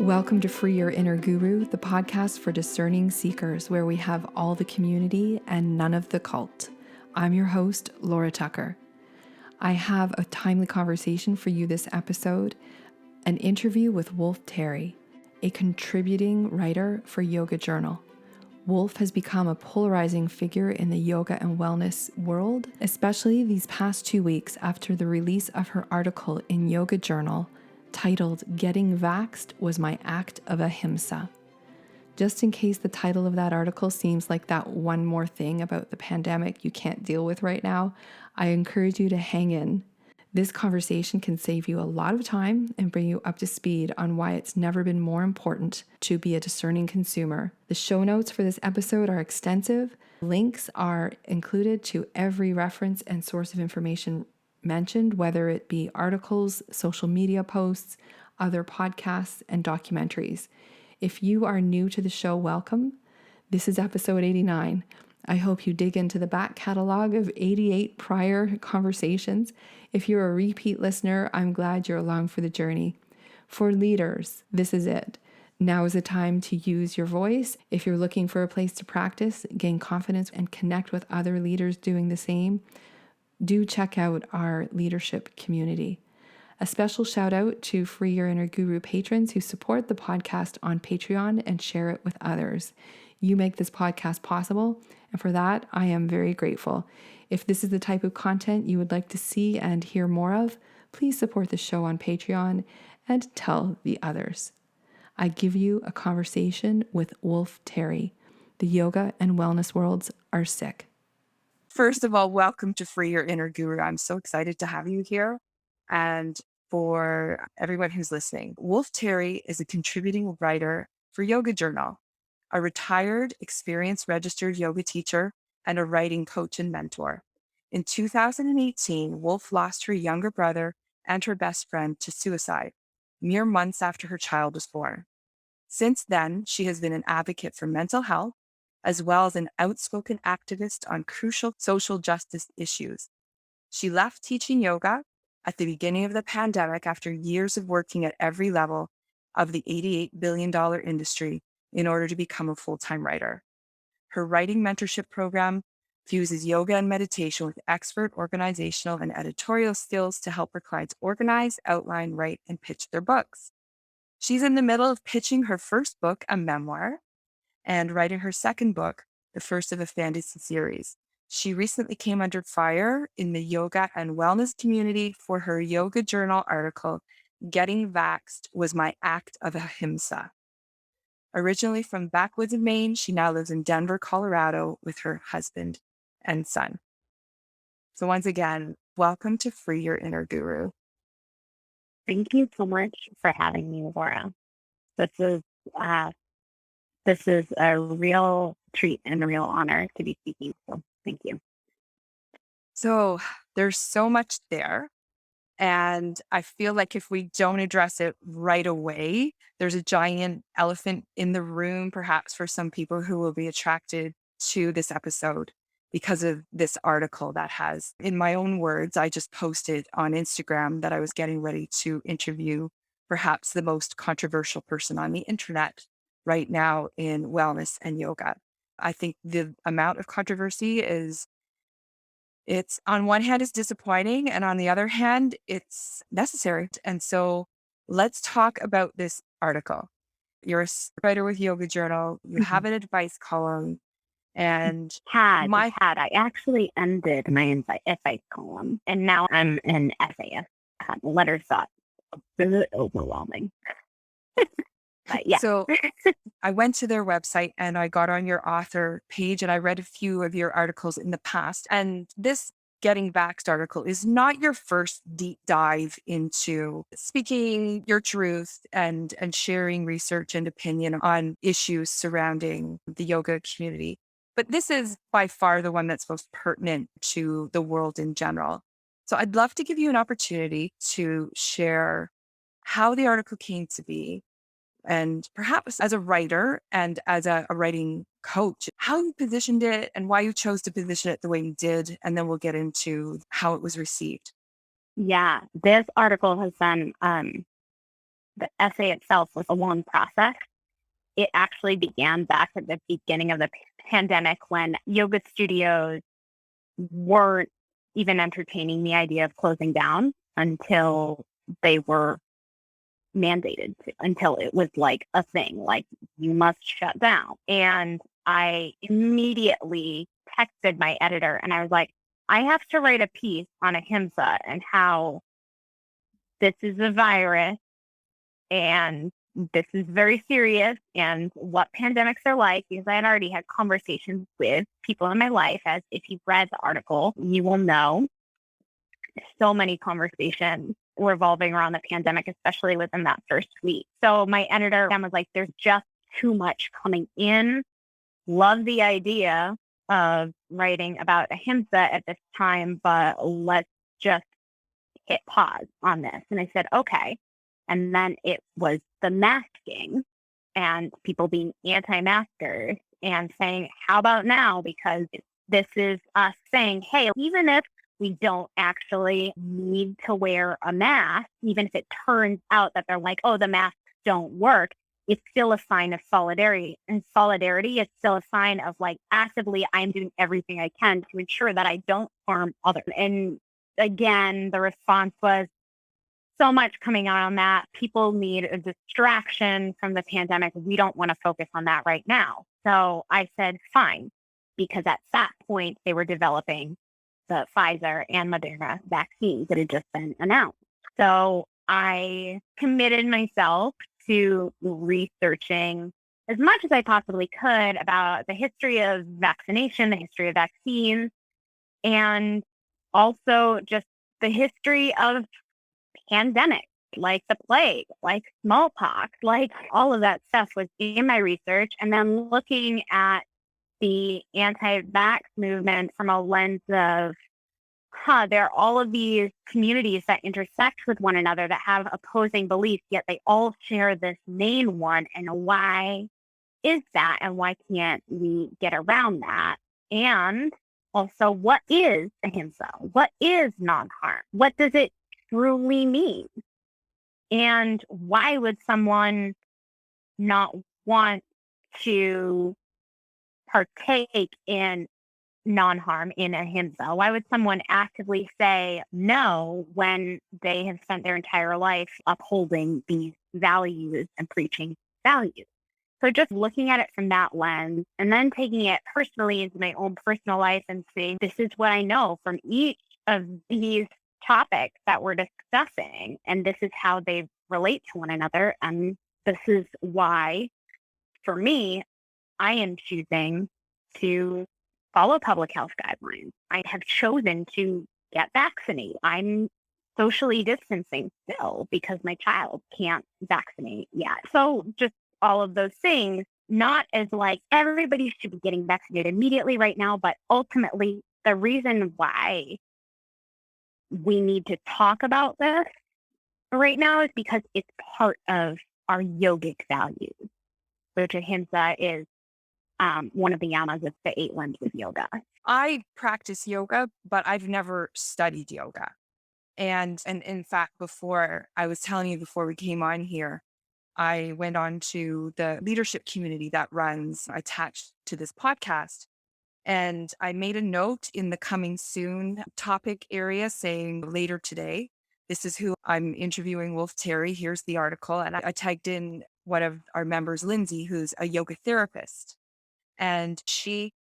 Welcome to Free Your Inner Guru, the podcast for discerning seekers, where we have all the community and none of the cult. I'm your host, Laura Tucker. I have a timely conversation for you this episode, an interview with Wolf Terry, a contributing writer for Yoga Journal. Wolf has become a polarizing figure in the yoga and wellness world, especially these past 2 weeks after the release of her article in Yoga Journal titled "Getting Vaxxed Was My Act of Ahimsa." Just in case the title of that article seems like that one more thing about the pandemic you can't deal with right now, I encourage you to hang in. This conversation can save you a lot of time and bring you up to speed on why it's never been more important to be a discerning consumer. The show notes for this episode are extensive. Links are included to every reference and source of information mentioned, whether it be articles, social media posts, other podcasts, and documentaries. If you are new to the show, welcome. This is episode 89. I hope you dig into the back catalog of 88 prior conversations. If you're a repeat listener, I'm glad you're along for the journey. For leaders, this is it. Now is the time to use your voice. If you're looking for a place to practice, gain confidence, and connect with other leaders doing the same, do check out our leadership community. A special shout out to Free Your Inner Guru patrons who support the podcast on Patreon and share it with others. You make this podcast possible, and for that, I am very grateful. If this is the type of content you would like to see and hear more of, please support the show on Patreon and tell the others. I give you a conversation with Wolf Terry. The yoga and wellness worlds are sick. First of all, welcome to Free Your Inner Guru. I'm so excited to have you here. And for everyone who's listening, Wolf Terry is a contributing writer for Yoga Journal, a retired, experienced registered yoga teacher, and a writing coach and mentor. In 2018, Wolf lost her younger brother and her best friend to suicide, mere months after her child was born. Since then, she has been an advocate for mental health, as well as an outspoken activist on crucial social justice issues. She left teaching yoga at the beginning of the pandemic after years of working at every level of the $88 billion industry in order to become a full-time writer. Her writing mentorship program fuses yoga and meditation with expert organizational and editorial skills to help her clients organize, outline, write, and pitch their books. She's in the middle of pitching her first book, a memoir, and writing her second book, the first of a fantasy series. She recently came under fire in the yoga and wellness community for her Yoga Journal article, "Getting Vaxxed Was My Act of Ahimsa." Originally from backwoods of Maine, she now lives in Denver, Colorado with her husband and son. So once again, welcome to Free Your Inner Guru. Thank you so much for having me, Laura. This is this is a real treat and a real honor to be speaking. So thank you. So there's so much there. And I feel like if we don't address it right away, there's a giant elephant in the room, perhaps for some people who will be attracted to this episode because of this article that has, in my own words, I just posted on Instagram that I was getting ready to interview perhaps the most controversial person on the internet right now in wellness and yoga. I think the amount of controversy it's on one hand, it's disappointing, and on the other hand, it's necessary. And so let's talk about this article. You're a writer with Yoga Journal, you have an advice column, and I actually ended my advice column, and now I'm an essayist. Letters thought really overwhelming. But yeah. So I went to their website and I got on your author page and I read a few of your articles in the past. And this Getting Vaxxed article is not your first deep dive into speaking your truth and sharing research and opinion on issues surrounding the yoga community. But this is by far the one that's most pertinent to the world in general. So I'd love to give you an opportunity to share how the article came to be, and perhaps as a writer and as a writing coach, how you positioned it and why you chose to position it the way you did. And then we'll get into how it was received. Yeah, this article has been the essay itself was a long process. It actually began back at the beginning of the pandemic when yoga studios weren't even entertaining the idea of closing down until they were mandated to, until it was like a thing, like you must shut down. And I immediately texted my editor and I was like, I have to write a piece on Ahimsa and how this is a virus and this is very serious and what pandemics are like, because I had already had conversations with people in my life. As if you've read the article, you will know so many conversations revolving around the pandemic, especially within that first week. So my editor was like, there's just too much coming in. Love the idea of writing about Ahimsa at this time, but let's just hit pause on this. And I said, okay. And then it was the masking and people being anti-maskers and saying, how about now? Because this is us saying, hey, even if we don't actually need to wear a mask, even if it turns out that they're like, oh, the masks don't work, it's still a sign of solidarity. And solidarity is still a sign of like, actively, I'm doing everything I can to ensure that I don't harm others. And again, the response was so much coming out on that. People need a distraction from the pandemic. We don't want to focus on that right now. So I said, fine, because at that point, they were developing the Pfizer and Moderna vaccines that had just been announced. So I committed myself to researching as much as I possibly could about the history of vaccination, the history of vaccines, and also just the history of pandemics like the plague, like smallpox, like all of that stuff was in my research. And then looking at the anti-vax movement from a lens of, there are all of these communities that intersect with one another that have opposing beliefs, yet they all share this main one. And why is that? And why can't we get around that? And also, what is ahimsa? What is non-harm? What does it truly mean? And why would someone not want to partake in non-harm in ahimsa? Why would someone actively say no when they have spent their entire life upholding these values and preaching values? So just looking at it from that lens and then taking it personally into my own personal life and saying, this is what I know from each of these topics that we're discussing, and this is how they relate to one another. And this is why, for me, I am choosing to follow public health guidelines. I have chosen to get vaccinated. I'm socially distancing still because my child can't vaccinate yet. So just all of those things, not as like everybody should be getting vaccinated immediately right now, but ultimately the reason why we need to talk about this right now is because it's part of our yogic values, which ahimsa is one of the yamas of the 8 limbs of yoga. I practice yoga, but I've never studied yoga. And in fact, before I was telling you before we came on here, I went on to the leadership community that runs attached to this podcast. And I made a note in the coming soon topic area saying later today, this is who I'm interviewing, Wolf Terry. Here's the article. And I tagged in one of our members, Lindsay, who's a yoga therapist. And she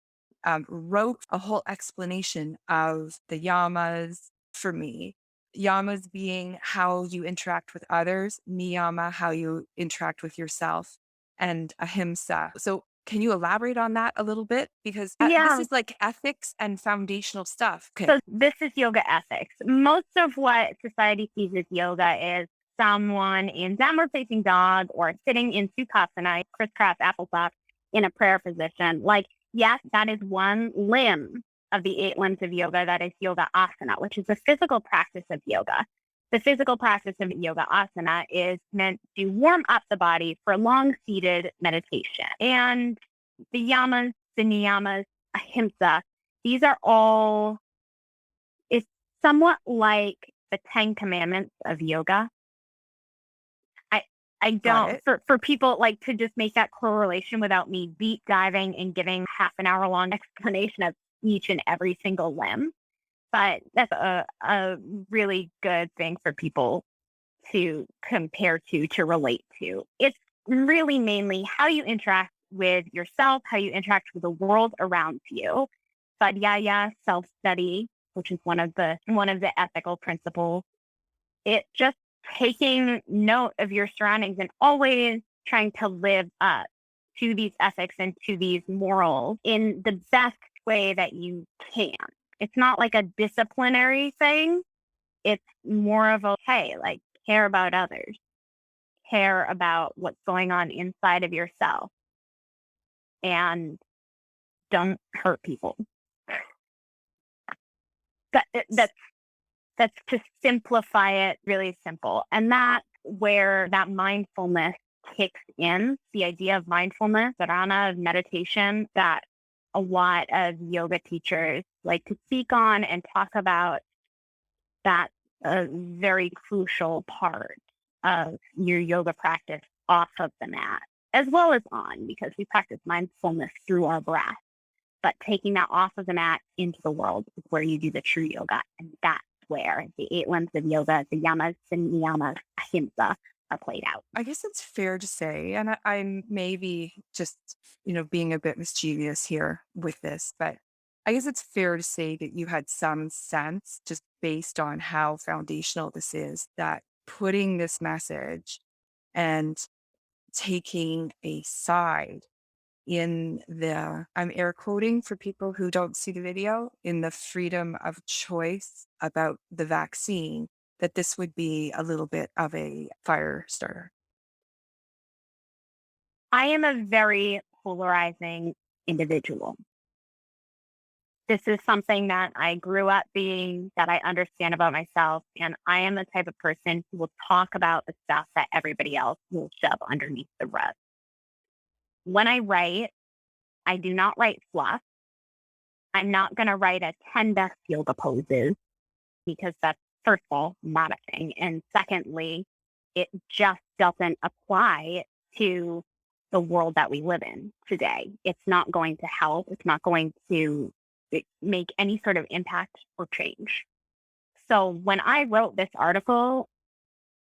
wrote a whole explanation of the yamas for me. Yamas being how you interact with others, niyama, how you interact with yourself, and ahimsa. So can you elaborate on that a little bit? Because this is like ethics and foundational stuff. Okay. So this is yoga ethics. Most of what society sees as yoga is someone in downward facing dog or sitting in sukhasana, crisscross applesauce in a prayer position. Like, yes, that is one limb of the 8 limbs of yoga. That is yoga asana, which is the physical practice of yoga. The physical practice of yoga asana is meant to warm up the body for long seated meditation. And the yamas, the niyamas, ahimsa, these are all, it's somewhat like the 10 commandments of yoga. I Got don't it. for people like to just make that correlation without me deep diving and giving half an hour long explanation of each and every single limb. But that's a really good thing for people to compare to relate to. It's really mainly how you interact with yourself, how you interact with the world around you. But yeah, self-study, which is one of the ethical principles. It just taking note of your surroundings and always trying to live up to these ethics and to these morals in the best way that you can. It's not like a disciplinary thing. It's more of a, hey, like care about others, care about what's going on inside of yourself, and don't hurt people. That's to simplify it really simple. And that's where that mindfulness kicks in. The idea of mindfulness, dharana, of meditation, that a lot of yoga teachers like to speak on and talk about. That's a very crucial part of your yoga practice off of the mat, as well as on, because we practice mindfulness through our breath. But taking that off of the mat into the world is where you do the true yoga. And that's where the 8 limbs of yoga, the yamas and niyamas, ahimsa, are played out. I guess it's fair to say, and I'm maybe just, being a bit mischievous here with this, but I guess it's fair to say that you had some sense, just based on how foundational this is, that putting this message and taking a side in the, I'm air quoting for people who don't see the video, in the freedom of choice about the vaccine, that this would be a little bit of a fire starter. I am a very polarizing individual. This is something that I grew up being, that I understand about myself. And I am the type of person who will talk about the stuff that everybody else will shove underneath the rug. When I write, I do not write fluff. I'm not going to write a 10 best yoga poses, because that's, first of all, not a thing. And secondly, it just doesn't apply to the world that we live in today. It's not going to help. It's not going to make any sort of impact or change. So when I wrote this article,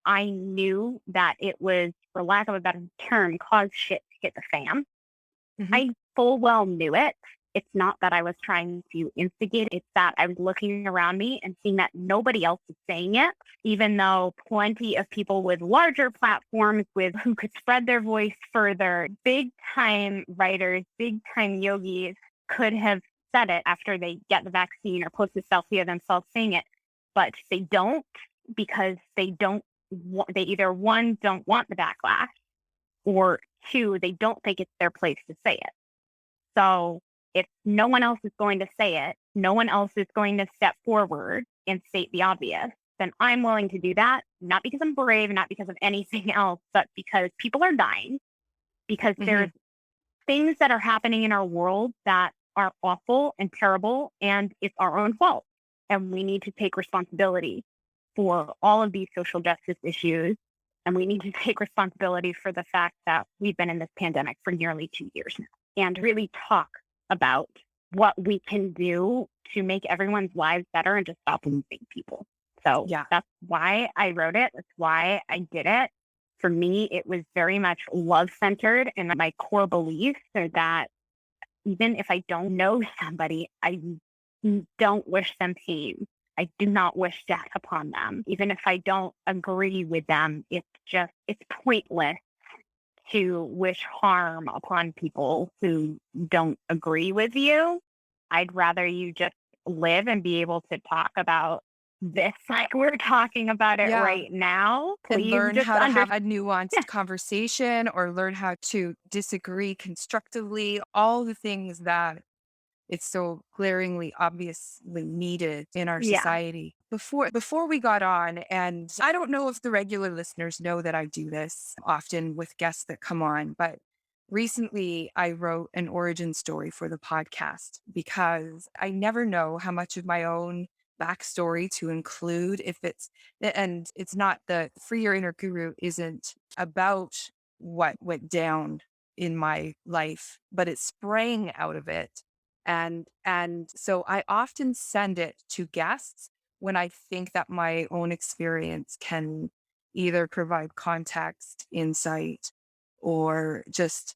I knew that it was, for lack of a better term, cause shit to hit the fan. Mhm. I full well knew it. It's not that I was trying to instigate it. It's that I was looking around me and seeing that nobody else was saying it, even though plenty of people with larger platforms, with who could spread their voice further, big time writers, big time yogis, could have said it after they get the vaccine or post a selfie of themselves saying it. But they don't, because they either, one, don't want the backlash, or two, they don't think it's their place to say it. So if no one else is going to say it, no one else is going to step forward and state the obvious, then I'm willing to do that, not because I'm brave, not because of anything else, but because people are dying, because there's things that are happening in our world that are awful and terrible, and it's our own fault. And we need to take responsibility for all of these social justice issues. And we need to take responsibility for the fact that we've been in this pandemic for nearly 2 years now, and really talk about what we can do to make everyone's lives better and to stop losing people. So Yeah. that's why I wrote it. That's why I did it. For me, it was very much love centered, and my core beliefs are that even if I don't know somebody, I don't wish them pain. I do not wish death upon them. Even if I don't agree with them, it's pointless to wish harm upon people who don't agree with you. I'd rather you just live and be able to talk about this like we're talking about it Yeah. right now. And Please learn just how to have understand. a nuanced conversation, or learn how to disagree constructively, all the things that it's so glaringly obviously needed in our Yeah. society. Before we got on, and I don't know if the regular listeners know that I do this often with guests that come on, but recently I wrote an origin story for the podcast, because I never know how much of my own backstory to include if it's, and it's not the Free Your Inner Guru isn't about what went down in my life, but it sprang out of it. And so I often send it to guests when I think that my own experience can either provide context, insight, or just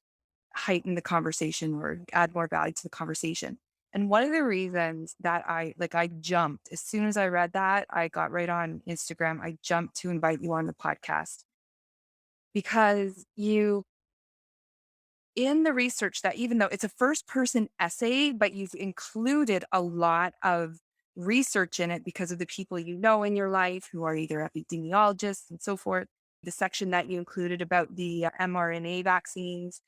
heighten the conversation or add more value to the conversation. And one of the reasons that I jumped as soon as I read that, I got right on Instagram. I jumped to invite you on the podcast because you, in the research, that even though it's a first person essay, but you've included a lot of research in it because of the people you know in your life who are either epidemiologists and so forth. The section that you included about the mRNA vaccines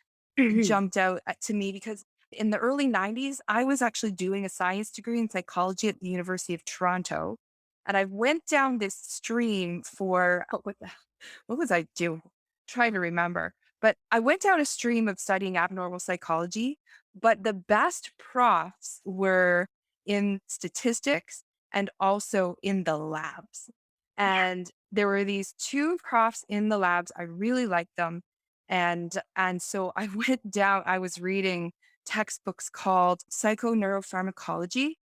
jumped out to me because in the early 90s, I was actually doing a science degree in psychology at the University of Toronto. And I went down this stream for, what was I doing? Trying to remember. But I went down a stream of studying abnormal psychology, but the best profs were in statistics and also in the labs. And there were these two profs in the labs. I really liked them. And so I went down, I was reading textbooks called Psychoneuropharmacology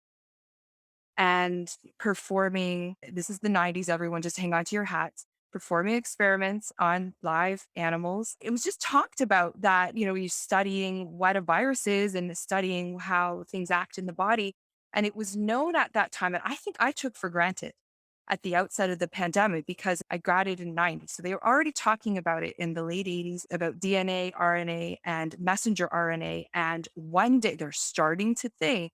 and performing, this is the 90s, everyone just hang on to your hats, performing experiments on live animals. It was just talked about that, you're studying what a virus is and studying how things act in the body. And it was known at that time, and I think I took for granted at the outset of the pandemic because I graduated in 90. So they were already talking about it in the late 80s about DNA, RNA, and messenger RNA. And one day they're starting to think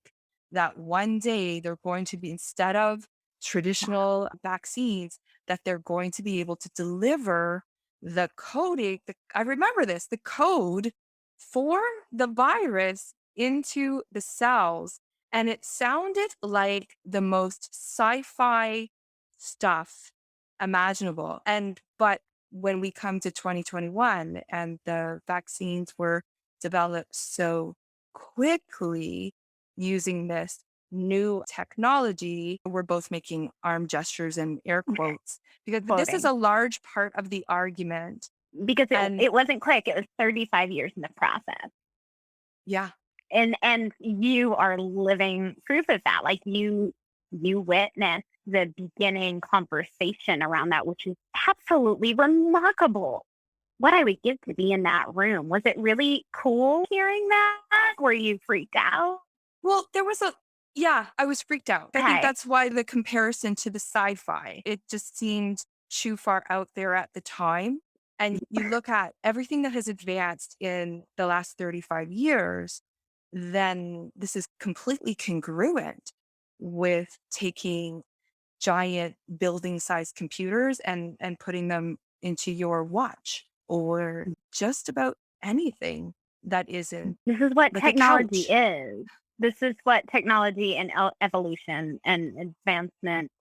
that one day they're going to be, instead of traditional vaccines, that they're going to be able to deliver the coding. I remember this, the code for the virus into the cells. And it sounded like the most sci-fi stuff imaginable. But when we come to 2021 and the vaccines were developed so quickly using this new technology, we're both making arm gestures and air quotes because this is a large part of the argument. Because it wasn't quick. It was 35 years in the process. Yeah. And you are living proof of that. Like you witnessed the beginning conversation around that, which is absolutely remarkable. What I would give to be in that room. Was it really cool hearing that? Were you freaked out? Well, I was freaked out. I think that's why the comparison to the sci-fi, it just seemed too far out there at the time. And you look at everything that has advanced in the last 35 years, then this is completely congruent with taking giant building sized computers and putting them into your watch or just about anything that isn't. This is what like technology is. This is what technology and evolution and advancement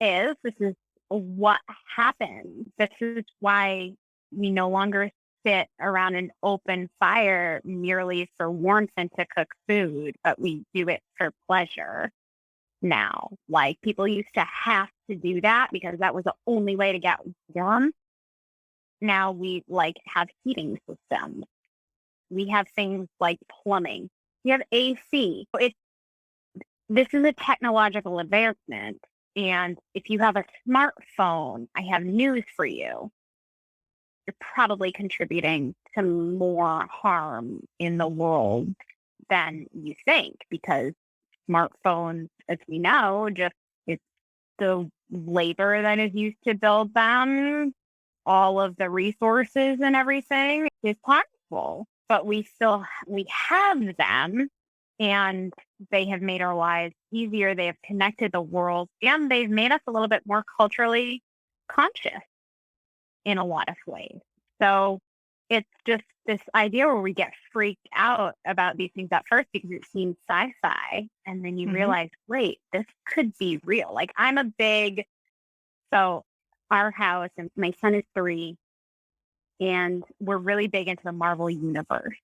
is. This is what happens. This is why we no longer sit around an open fire merely for warmth and to cook food, but we do it for pleasure now. Like people used to have to do that because that was the only way to get warm. Now we have heating systems. We have things like plumbing. We have AC. This is a technological advancement. And if you have a smartphone, I have news for you. You're probably contributing to more harm in the world than you think because smartphones, as we know, it's the labor that is used to build them, all of the resources and everything is harmful. But we have them, and they have made our lives easier. They have connected the world, and they've made us a little bit more culturally conscious in a lot of ways. So it's just this idea where we get freaked out about these things at first because it seems sci-fi, and then you realize, wait, this could be real. Like so our house, and my son is 3, and we're really big into the Marvel universe.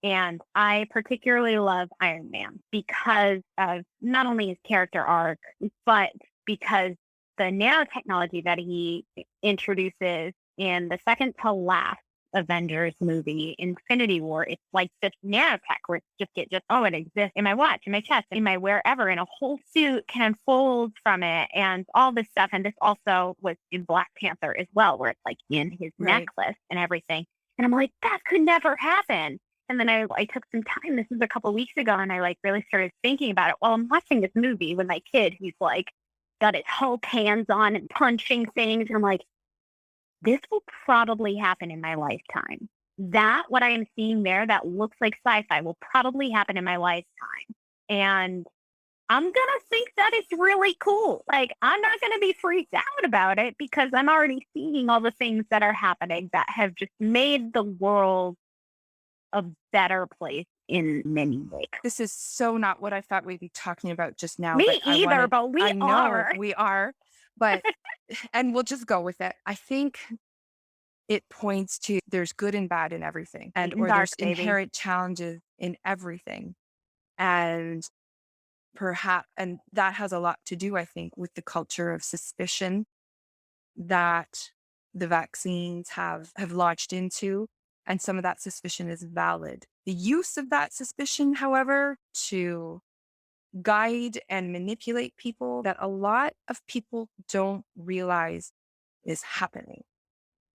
And I particularly love Iron Man because of not only his character arc, but because the nanotechnology that he introduces in the second to last Avengers movie, Infinity War, it's like this nanotech where it's oh, it exists in my watch, in my chest, in my wherever, and a whole suit can unfold from it and all this stuff. And this also was in Black Panther as well, where it's like in his Right. necklace and everything. And I'm like, that could never happen. And then I took some time. This was a couple weeks ago, and I like really started thinking about it while I'm watching this movie with my kid, who's like got his whole hands on and punching things. And I'm like, this will probably happen in my lifetime. That what I am seeing there that looks like sci-fi will probably happen in my lifetime. And I'm gonna think that it's really cool. Like, I'm not gonna be freaked out about it because I'm already seeing all the things that are happening that have just made the world a better place in many ways. This is so not what I thought we'd be talking about just now, Me but either, but we I know are. we are, but, and we'll just go with it. I think it points to there's good and bad in everything, Light and or dark, there's baby. inherent challenges in everything. And and that has a lot to do, I think, with the culture of suspicion that the vaccines have launched into, and some of that suspicion is valid. The use of that suspicion, however, to guide and manipulate people, that a lot of people don't realize is happening.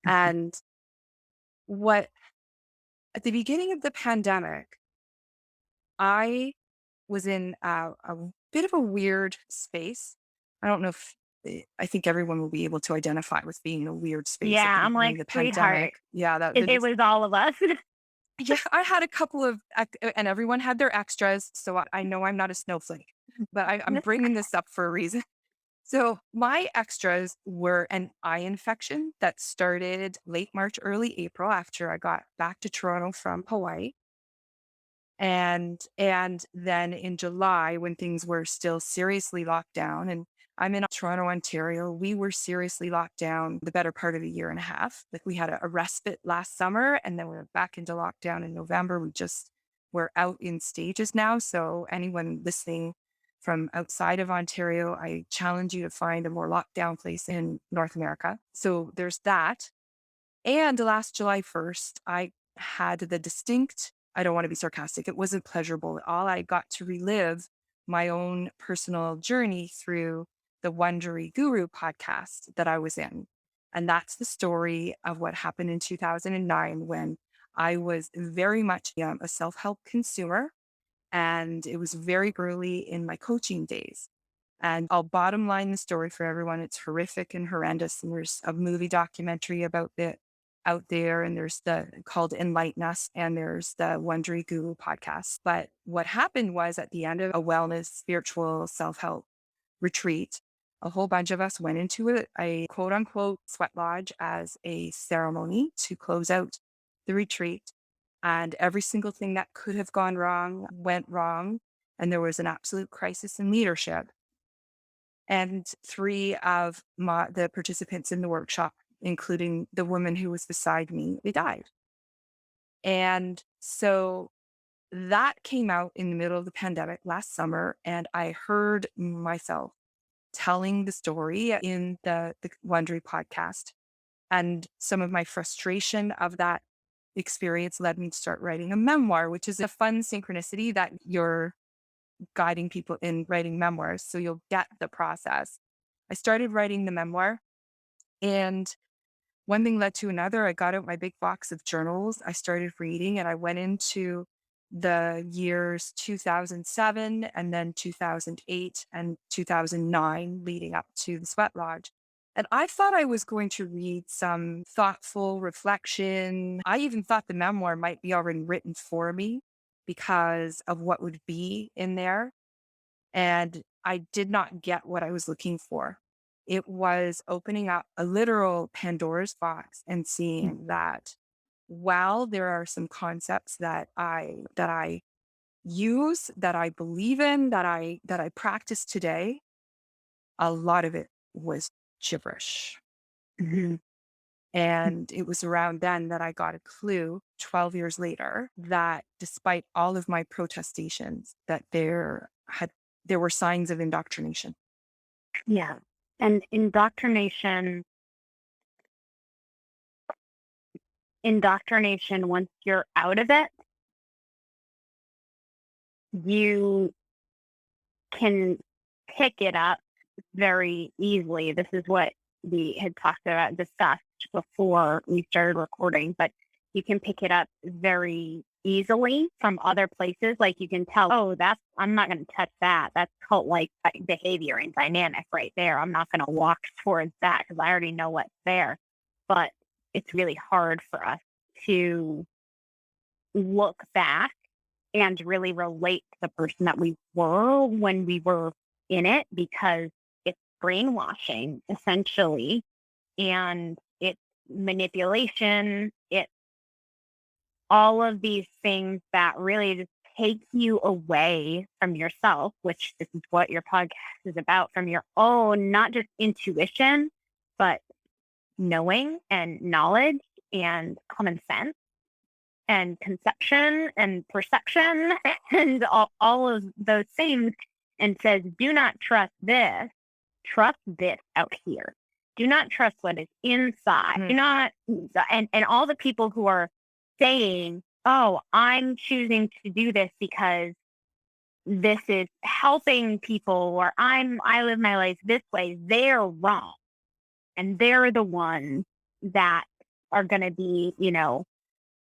And what at the beginning of the pandemic, I was in a bit of a weird space. I don't know if I think everyone will be able to identify with being in a weird space Yeah, at the I'm beginning like, of the sweetheart, pandemic. Yeah, it was all of us. yeah, I had a couple of, and everyone had their extras. So I know I'm not a snowflake, but I'm bringing this up for a reason. So my extras were an eye infection that started late March, early April after I got back to Toronto from Hawaii. And then in July, when things were still seriously locked down, and I'm in Toronto, Ontario, we were seriously locked down the better part of a year and a half. Like, we had a respite last summer, and then we were back into lockdown in November. We're out in stages now. So anyone listening from outside of Ontario, I challenge you to find a more locked down place in North America. So there's that. And last July 1st, I had the distinct, I don't want to be sarcastic, it wasn't pleasurable at all. I got to relive my own personal journey through the Wondery Guru podcast that I was in. And that's the story of what happened in 2009 when I was very much a self help consumer. And it was very early in my coaching days. And I'll bottom line the story for everyone. It's horrific and horrendous. And there's a movie documentary about it out there. And there's the called Enlighten Us, and there's the Wondery Guru podcast. But what happened was, at the end of a wellness, spiritual self-help retreat, a whole bunch of us went into a quote unquote sweat lodge as a ceremony to close out the retreat. And every single thing that could have gone wrong went wrong. And there was an absolute crisis in leadership. And three of the participants in the workshop, including the woman who was beside me, they died. And so that came out in the middle of the pandemic last summer. And I heard myself telling the story in the Wondery podcast. And some of my frustration of that experience led me to start writing a memoir, which is a fun synchronicity that you're guiding people in writing memoirs. So you'll get the process. I started writing the memoir, and one thing led to another. I got out my big box of journals. I started reading, and I went into the years 2007 and then 2008 and 2009 leading up to the Sweat Lodge. And I thought I was going to read some thoughtful reflection. I even thought the memoir might be already written for me because of what would be in there. And I did not get what I was looking for. It was opening up a literal Pandora's box and seeing that while there are some concepts that I use, that I believe in, that I practice today, a lot of it was gibberish. Mhm. And it was around then that I got a clue 12 years later that despite all of my protestations, that there were signs of indoctrination. Yeah. And indoctrination, once you're out of it, you can pick it up very easily. This is what we had discussed before we started recording, but you can pick it up very easily from other places. Like you can tell, oh, I'm not going to touch that. That's cult-like behavior and dynamic right there. I'm not going to walk towards that because I already know what's there. But it's really hard for us to look back and really relate to the person that we were when we were in it, because it's brainwashing essentially, and it's manipulation. It's all of these things that really just take you away from yourself, which this is what your podcast is about, from your own, not just intuition, but knowing and knowledge and common sense and conception and perception and all of those things, and says, do not trust this out here. Do not trust what is inside. Do not, and all the people who are saying, oh, I'm choosing to do this because this is helping people, or I live my life this way, they're wrong. And they're the ones that are going to be,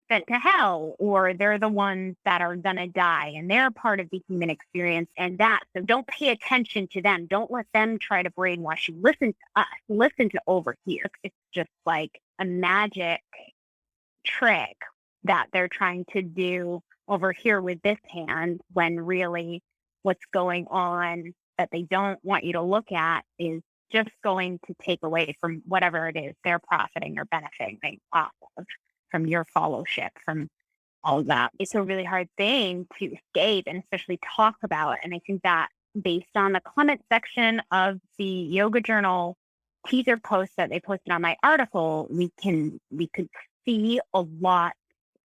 sent to hell, or they're the ones that are going to die, and they're part of the human experience. So don't pay attention to them. Don't let them try to brainwash you. Listen to us. Listen to over here. It's just like a magic trick that they're trying to do over here with this hand, when really what's going on that they don't want you to look at is just going to take away from whatever it is they're profiting or benefiting off of, from your fellowship, from all of that. It's a really hard thing to escape and especially talk about. And I think that based on the comment section of the Yoga Journal teaser post that they posted on my article, we could see a lot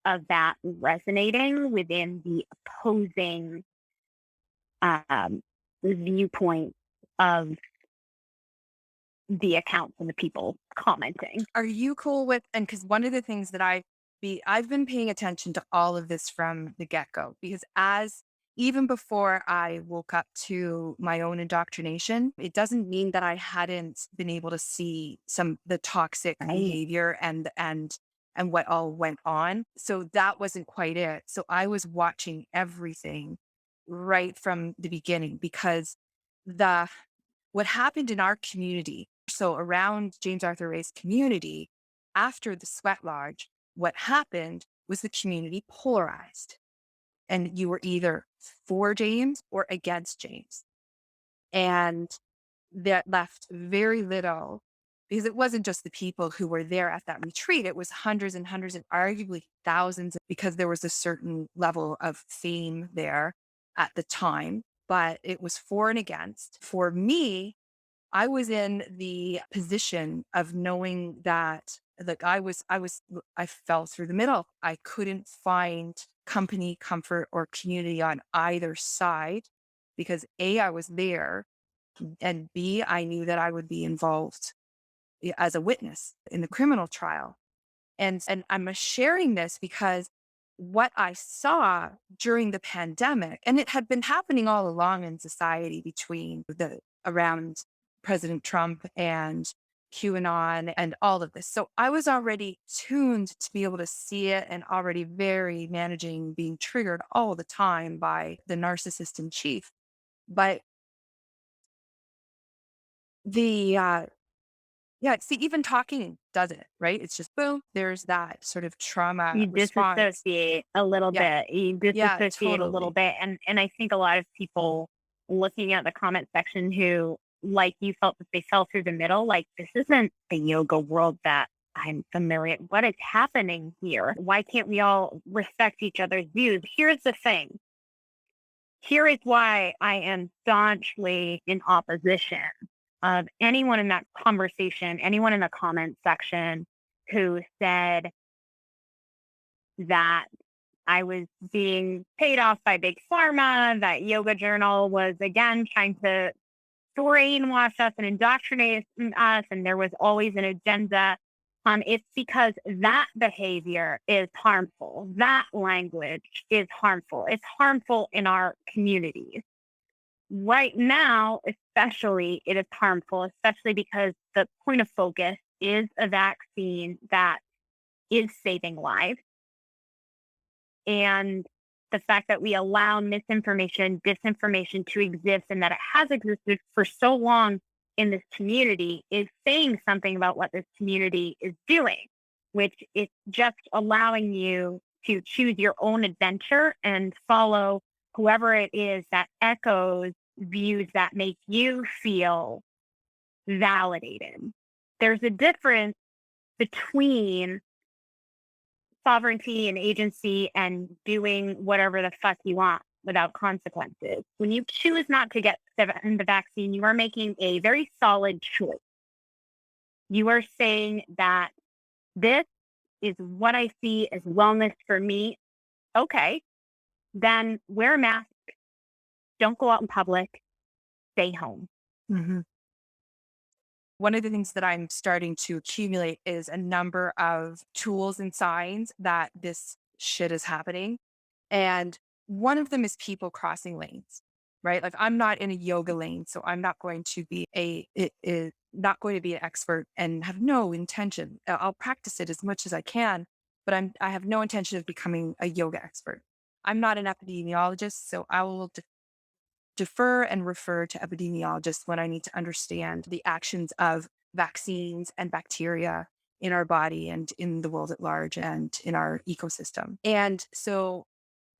of that resonating within the opposing viewpoint of the accounts and the people commenting. Are you cool with, and because one of the things that I've been paying attention to all of this from the get-go, because even before I woke up to my own indoctrination, it doesn't mean that I hadn't been able to see the toxic behavior and what all went on. So that wasn't quite it. So I was watching everything right from the beginning, because what happened in our community, so around James Arthur Ray's community, after the sweat lodge, what happened was the community polarized, and you were either for James or against James. And that left very little, because it wasn't just the people who were there at that retreat. It was hundreds and hundreds and arguably thousands, because there was a certain level of fame there at the time, but it was for and against. For me, I was in the position of knowing that, like, I fell through the middle. I couldn't find company, comfort, or community on either side, because A, I was there, and B, I knew that I would be involved as a witness in the criminal trial. And I'm sharing this because what I saw during the pandemic, and it had been happening all along in society around President Trump and QAnon and all of this. So I was already tuned to be able to see it, and already very managing being triggered all the time by the narcissist in chief. But see, even talking does it, right? It's just boom, there's that sort of trauma You response. disassociate a little Yeah, bit. You yeah, disassociate a little totally. bit. And I think a lot of people looking at the comment section who, like you, felt that they fell through the middle, like, this isn't the yoga world that I'm familiar. What is happening here? Why can't we all respect each other's views? Here's the thing. Here is why I am staunchly in opposition of anyone in that conversation, anyone in the comment section who said that I was being paid off by Big Pharma, that Yoga Journal was again trying to brainwash us and indoctrinate us, and there was always an agenda. It's because that behavior is harmful. That language is harmful. It's harmful in our communities. Right now, especially, it is harmful, especially because the point of focus is a vaccine that is saving lives. And the fact that we allow misinformation, disinformation to exist and that it has existed for so long in this community is saying something about what this community is doing, which is just allowing you to choose your own adventure and follow whoever it is that echoes views that make you feel validated. There's a difference between sovereignty and agency and doing whatever the fuck you want without consequences. When you choose not to get the vaccine, you are making a very solid choice. You are saying that this is what I see as wellness for me. Okay, then wear a mask. Don't go out in public. Stay home. Mhm. One of the things that I'm starting to accumulate is a number of tools and signs that this shit is happening. And one of them is people crossing lanes, right? Like I'm not in a yoga lane, so I'm not going to be not going to be an expert and have no intention. I'll practice it as much as I can, but I have no intention of becoming a yoga expert. I'm not an epidemiologist, so I will defer and refer to epidemiologists when I need to understand the actions of vaccines and bacteria in our body and in the world at large and in our ecosystem. And so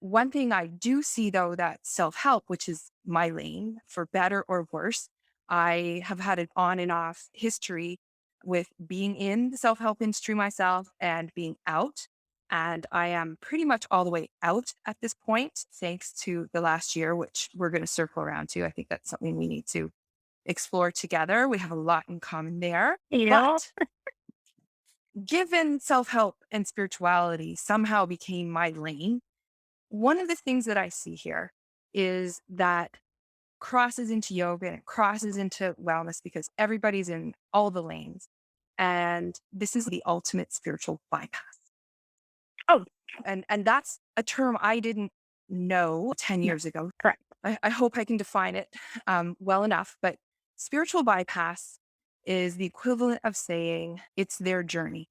one thing I do see though, that self-help, which is my lane for better or worse, I have had an on and off history with being in the self-help industry myself and being out. And I am pretty much all the way out at this point, thanks to the last year, which we're going to circle around to. I think that's something we need to explore together. We have a lot in common there. You know, But given self-help and spirituality somehow became my lane, one of the things that I see here is that crosses into yoga and it crosses into wellness because everybody's in all the lanes. And this is the ultimate spiritual bypass. oh, And that's a term I didn't know 10 no, years ago. correct. I hope I can define it well enough. But spiritual bypass is the equivalent of saying it's their journey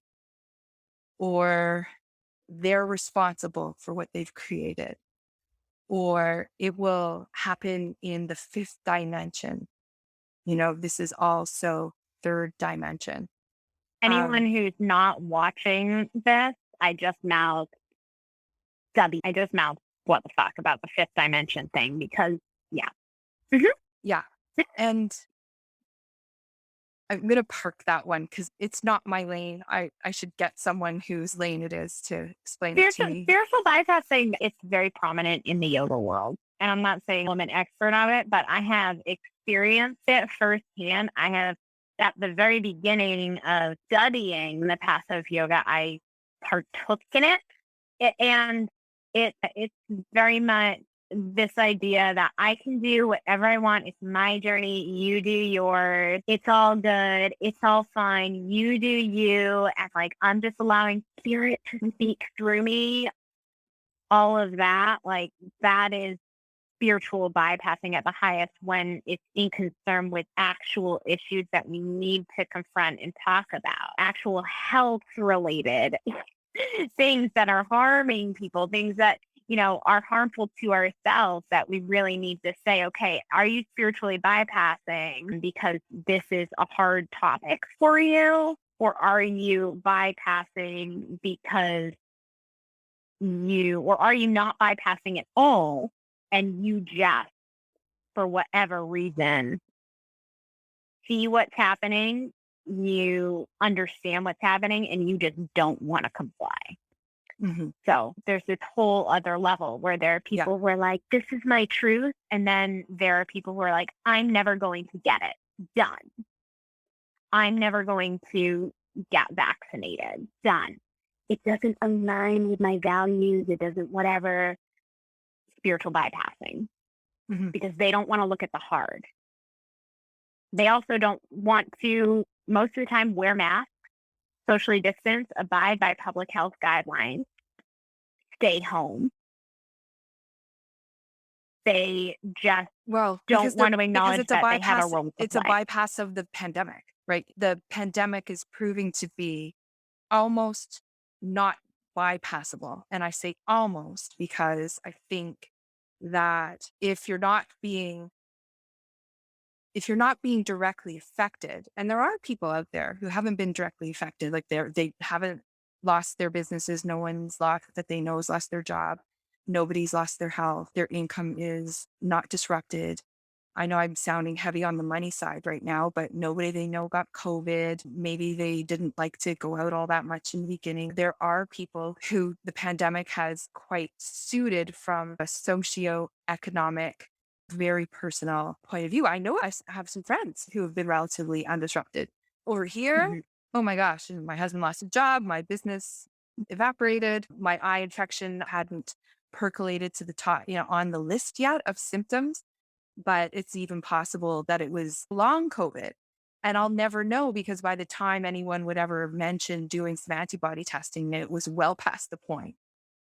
or they're responsible for what they've created, or it will happen in the fifth dimension. This is also third dimension. Anyone who's not watching this, I just mouthed what the fuck about the fifth dimension thing because, yeah. Mhm. Yeah. And I'm going to park that one because it's not my lane. I should get someone whose lane it is to explain it to me. Spiritual bypassing, it's very prominent in the yoga world. And I'm not saying I'm an expert on it, but I have experienced it firsthand. I have, at the very beginning of studying the path of yoga, I partook in it. And it's very much this idea that I can do whatever I want. It's my journey. You do yours. It's all good. It's all fine. You do you. And like, I'm just allowing spirit to speak through me. All of that, like, that is spiritual bypassing at the highest when it's in concern with actual issues that we need to confront and talk about, actual health related things that are harming people, things that, are harmful to ourselves that we really need to say, okay, are you spiritually bypassing because this is a hard topic for you? Or are you bypassing because or are you not bypassing at all? And you just, for whatever reason, see what's happening, you understand what's happening, and you just don't want to comply. Mm-hmm. So there's this whole other level where there are people who are like, this is my truth. And then there are people who are like, I'm never going to get it done. I'm never going to get vaccinated. Done. It doesn't align with my values. It doesn't whatever. Spiritual bypassing Mhm. because they don't want to look at the hard. They also don't want to, most of the time, wear masks, socially distance, abide by public health guidelines, stay home. They just Well, don't want to because acknowledge it's a that they have a bypass, role to it's a play. bypass of the pandemic, right? The pandemic is proving to be almost not bypassable. And I say almost because I think that if you're not being directly affected, and there are people out there who haven't been directly affected, like they haven't lost their businesses, no one's lost that they know has lost their job, nobody's lost their health, their income is not disrupted. I know I'm sounding heavy on the money side right now, but nobody they know got COVID. Maybe they didn't like to go out all that much in the beginning. There are people who the pandemic has quite suited from a socio-economic, very personal point of view. I know have some friends who have been relatively undisrupted. Over here, Mhm. oh my gosh, my husband lost a job, my business evaporated, my eye infection hadn't percolated to the top, on the list yet of symptoms, but it's even possible that it was long COVID. And I'll never know because by the time anyone would ever mention doing some antibody testing, it was well past the point.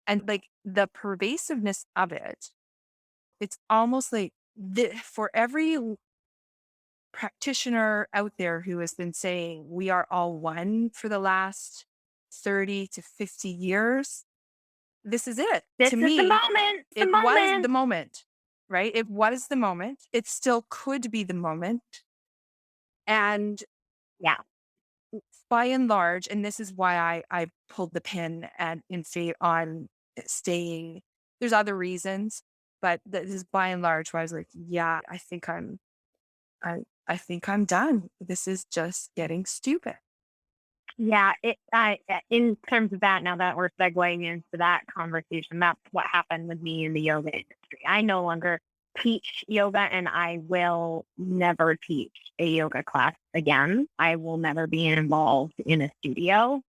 And like the pervasiveness of it, it's almost like for every practitioner out there who has been saying we are all one for the last 30 to 50 years, this is it. This To is the me, moment. It's the it was the moment. moment, right? It was the moment. It still could be the moment. And Yeah. by and large, and this is why I pulled the pin and in favor on staying. There's other reasons, but this is by and large why I was like, yeah, I think I'm done. This is just getting stupid. Yeah, in terms of that, now that we're segueing into that conversation, that's what happened with me in the yoga industry. I no longer teach yoga and I will never teach a yoga class again. I will never be involved in a studio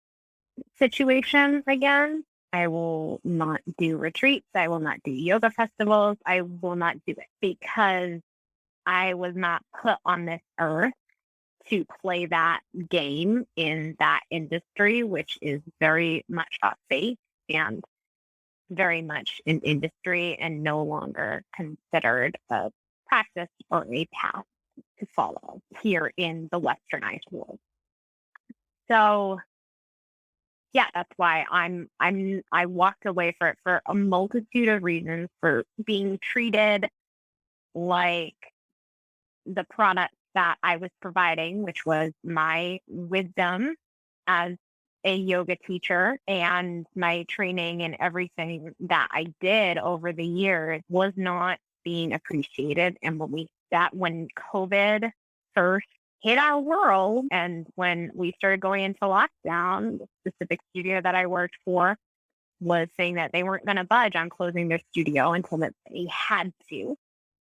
situation again. I will not do retreats. I will not do yoga festivals. I will not do it because I was not put on this earth to play that game in that industry, which is very much off faith and very much an industry and no longer considered a practice or a path to follow here in the westernized world. So yeah, that's why I walked away for a multitude of reasons, for being treated like the product that I was providing, which was my wisdom as a yoga teacher and my training and everything that I did over the years was not being appreciated. And when COVID first hit our world and when we started going into lockdown, the specific studio that I worked for was saying that they weren't going to budge on closing their studio until that they had to.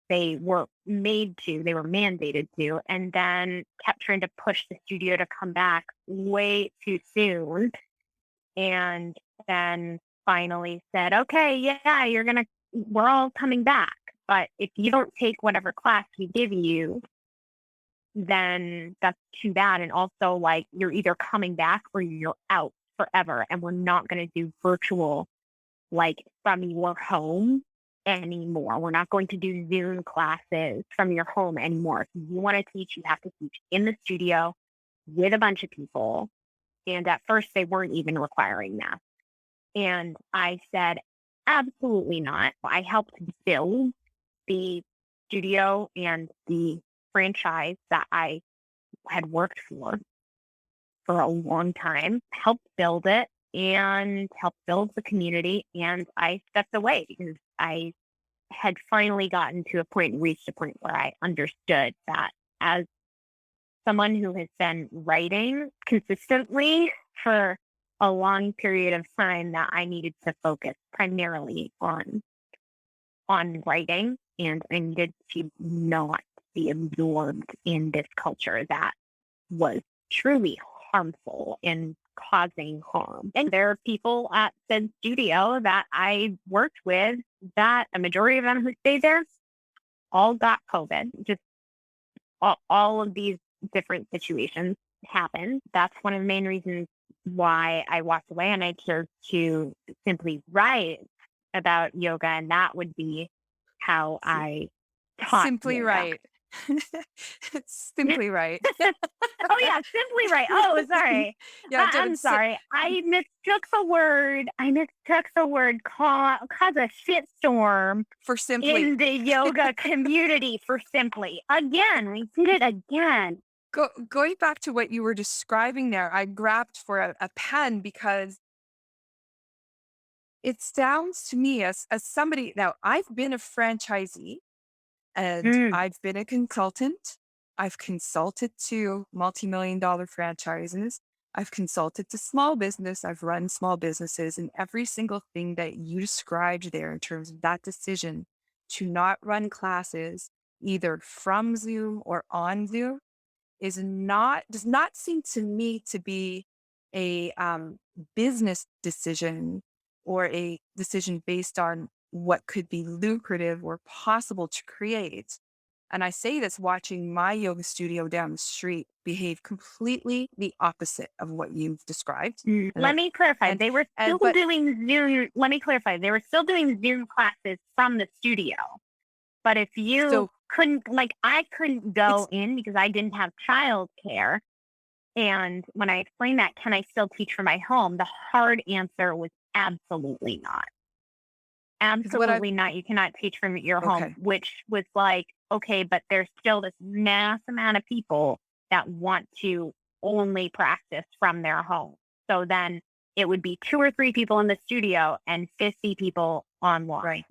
They were they were mandated to, and then kept trying to push the studio to come back way too soon. And then finally said, okay, yeah, we're all coming back. But if you don't take whatever class we give you, then that's too bad. And also, like, you're either coming back or you're out forever. And we're not going to do virtual, like, from your home anymore. We're not going to do Zoom classes from your home anymore. If you want to teach, you have to teach in the studio with a bunch of people. And at first, they weren't even requiring that. And I said, absolutely not. I helped build the studio and the franchise that I had worked for a long time, helped build it and helped build the community. And I stepped away because I had finally reached a point where I understood that as someone who has been writing consistently for a long period of time, that I needed to focus primarily on writing, and I needed to not be absorbed in this culture that was truly harmful and causing harm. And there are people at the studio that I worked with that a majority of them who stayed there all got COVID. Just all of these different situations happened. That's one of the main reasons why I walked away and I chose to simply write about yoga. And that would be how I taught Simply yoga. right. Simply right. Oh, yeah, simply right. Oh, sorry. Yeah, I'm sorry. I mistook the word. Cause a shitstorm for simply. in the yoga community for simply. Again, we did it again. Going back to what you were describing there, I grabbed for a pen because it sounds to me as somebody, now I've been a franchisee and I've been a consultant. I've consulted to multi-million-dollar franchises. I've consulted to small business. I've run small businesses, and every single thing that you described there in terms of that decision to not run classes either from Zoom or on Zoom does not seem to me to be a business decision or a decision based on what could be lucrative or possible to create. And I say this watching my yoga studio down the street behave completely the opposite of what you've described. Let me clarify. and- They were and- still but- doing Zoom. Let me clarify. They were still doing Zoom classes from the studio. But if you So- couldn't, like, I couldn't go in because I didn't have childcare. And when I explained that, can I still teach from my home? The hard answer was absolutely not. Absolutely not. You cannot teach from your home, Okay. which was like, okay, but there's still this mass amount of people that want to only practice from their home. So then it would be 2 or 3 people in the studio and 50 people online. Right.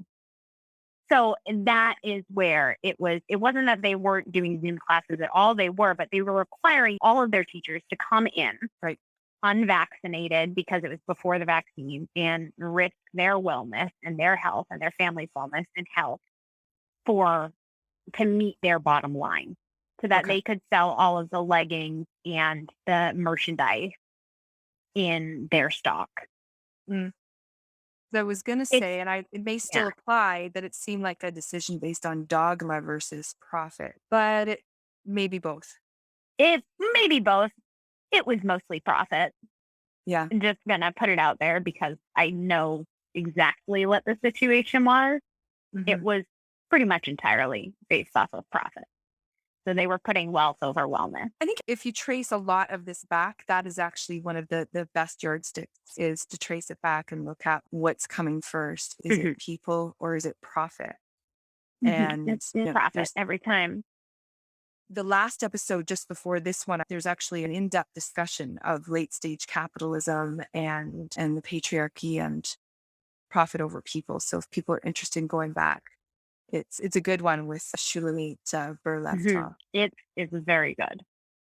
So that is where it wasn't that they weren't doing Zoom classes at all. They were, but they were requiring all of their teachers to come in Right. unvaccinated because it was before the vaccine and risk their wellness and their health and their family's wellness and health to meet their bottom line so that they could sell all of the leggings and the merchandise in their stock. I was going to say, and it may still apply, that it seemed like a decision based on dogma versus profit, but it may be both. It may be both. It was mostly profit. Yeah. I'm just going to put it out there because I know exactly what the situation was. It was pretty much entirely based off of profit. So they were putting wealth over wellness. I think if you trace a lot of this back, that is actually one of the best yardsticks, is to trace it back and look at what's coming first. Is it people or is it profit? And It's profit every time. The last episode just before this one, there's actually an in-depth discussion of late stage capitalism and the patriarchy and profit over people. So if people are interested in going back, it's a good one with Shulamit Berleft. It's very good,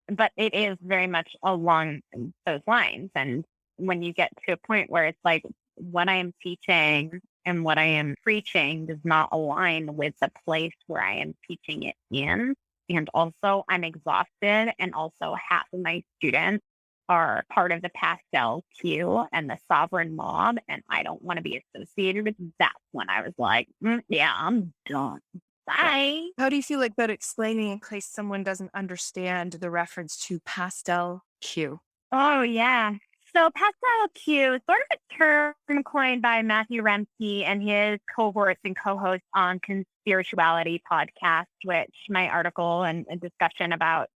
but it is very much along those lines. And when you get to a point where it's like what I am teaching and what I am preaching does not align with the place where I am teaching it in. And also I'm exhausted. And also half of my students are part of the pastel queue and the sovereign mob. And I don't want to be associated with that. When I was like, yeah, I'm done. Bye. How do you feel like about explaining in case someone doesn't understand the reference to pastel queue? Oh, yeah. So pastel Q is sort of a term coined by Matthew Remke and his cohorts and co-hosts on Conspirituality podcast, which my article and a discussion about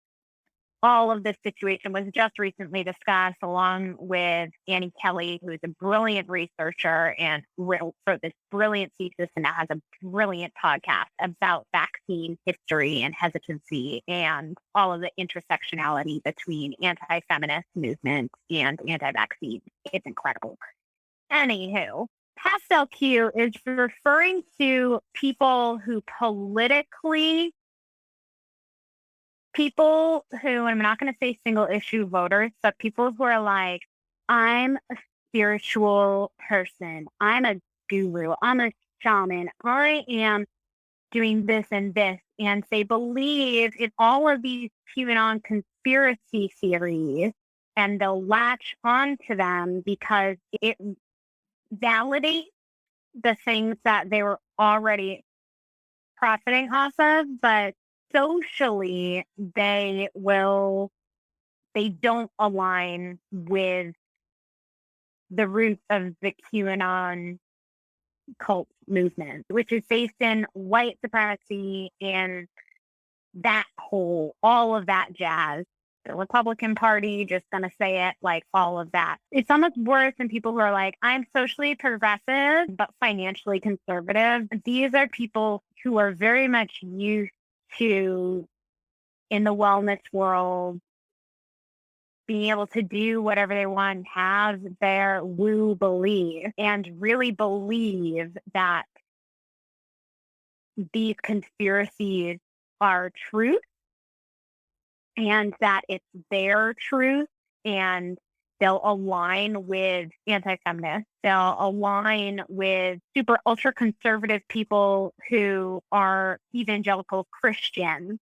all of this situation was just recently discussed, along with Annie Kelly, who is a brilliant researcher and wrote this brilliant thesis and now has a brilliant podcast about vaccine history and hesitancy and all of the intersectionality between anti-feminist movements and anti-vaccine. It's incredible. Anywho, pastel Q is referring to people who people who, and I'm not going to say single issue voters, but people who are like, I'm a spiritual person. I'm a guru. I'm a shaman. I am doing this and this. And they believe in all of these QAnon conspiracy theories and they'll latch onto them because it validates the things that they were already profiting off of, but socially they don't align with the roots of the QAnon cult movement, which is based in white supremacy and all of that jazz. The Republican Party, just gonna say it, like all of that. It's almost worse than people who are like, I'm socially progressive, but financially conservative. These are people who are very much used to, in the wellness world, being able to do whatever they want, have their woo belief, and really believe that these conspiracies are truth and that it's their truth, and they'll align with anti-feminists. They'll align with super ultra conservative people who are evangelical Christians,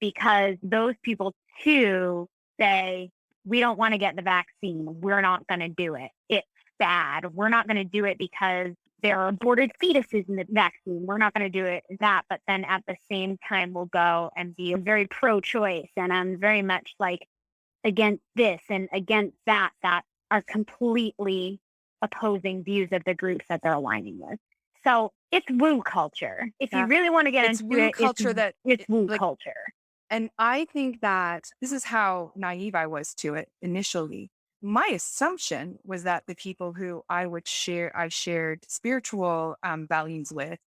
because those people too say, we don't want to get the vaccine. We're not going to do it. It's bad. We're not going to do it because there are aborted fetuses in the vaccine. We're not going to do it that. But then at the same time, we'll go and be very pro-choice. And I'm very much like against this and against that are completely opposing views of the groups that they're aligning with. So it's woo culture. If you really want to get It's into woo it, culture it's woo like, culture. and I think that this is how naive I was to it initially. My assumption was that the people who I shared spiritual values with,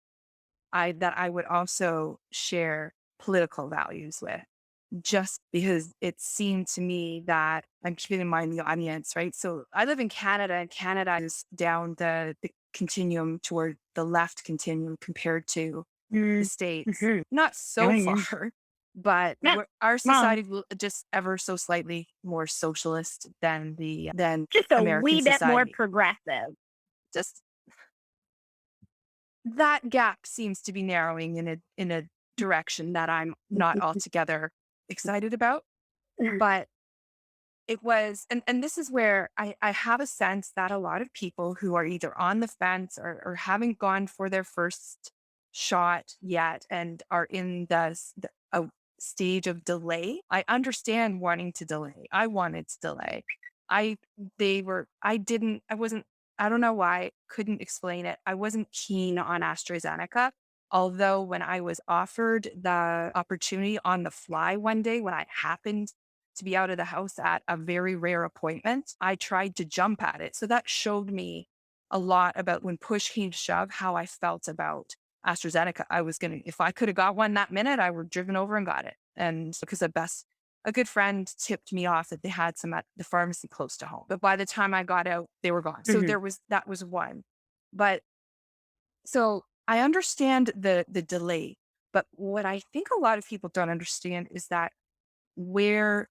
that I would also share political values with, just because it seemed to me that, I'm keeping in mind the audience, right? So I live in Canada, and Canada is down the continuum toward the left continuum compared to the States. Mm-hmm. Not so Yeah. far, but Yeah. our Well, society will just ever so slightly more socialist than just a American wee bit more society. progressive. Just that gap seems to be narrowing in a direction that I'm not altogether excited about. But it was, and this is where I have a sense that a lot of people who are either on the fence or haven't gone for their first shot yet and are in a stage of delay. I understand wanting to delay. I wanted to delay. I wasn't, I don't know why, couldn't explain it. I wasn't keen on AstraZeneca. Although when I was offered the opportunity on the fly one day, when I happened to be out of the house at a very rare appointment, I tried to jump at it. So that showed me a lot about, when push came to shove, how I felt about AstraZeneca. If I could have got one that minute, I would have driven over and got it. And because a good friend tipped me off that they had some at the pharmacy close to home. But by the time I got out, they were gone. So that was one. But so I understand the delay. But what I think a lot of people don't understand is that where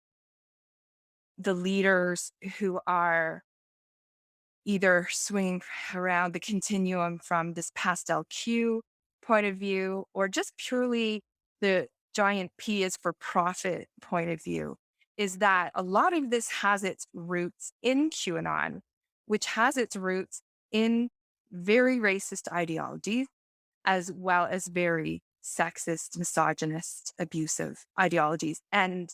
the leaders who are either swinging around the continuum from this pastel Q point of view, or just purely the giant P is for profit point of view, is that a lot of this has its roots in QAnon, which has its roots in very racist ideologies, as well as very sexist, misogynist, abusive ideologies. And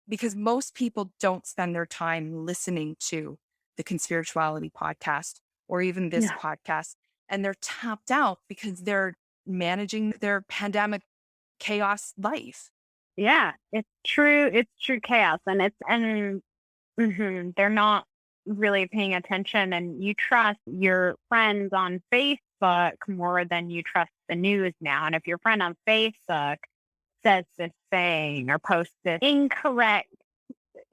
because most people don't spend their time listening to the Conspirituality podcast or even this podcast, and they're tapped out because they're managing their pandemic chaos life. Yeah, it's true. It's true chaos, and they're not really paying attention. And you trust your friends on Facebook more than you trust the news now. And if your friend on Facebook says this thing or posts this incorrect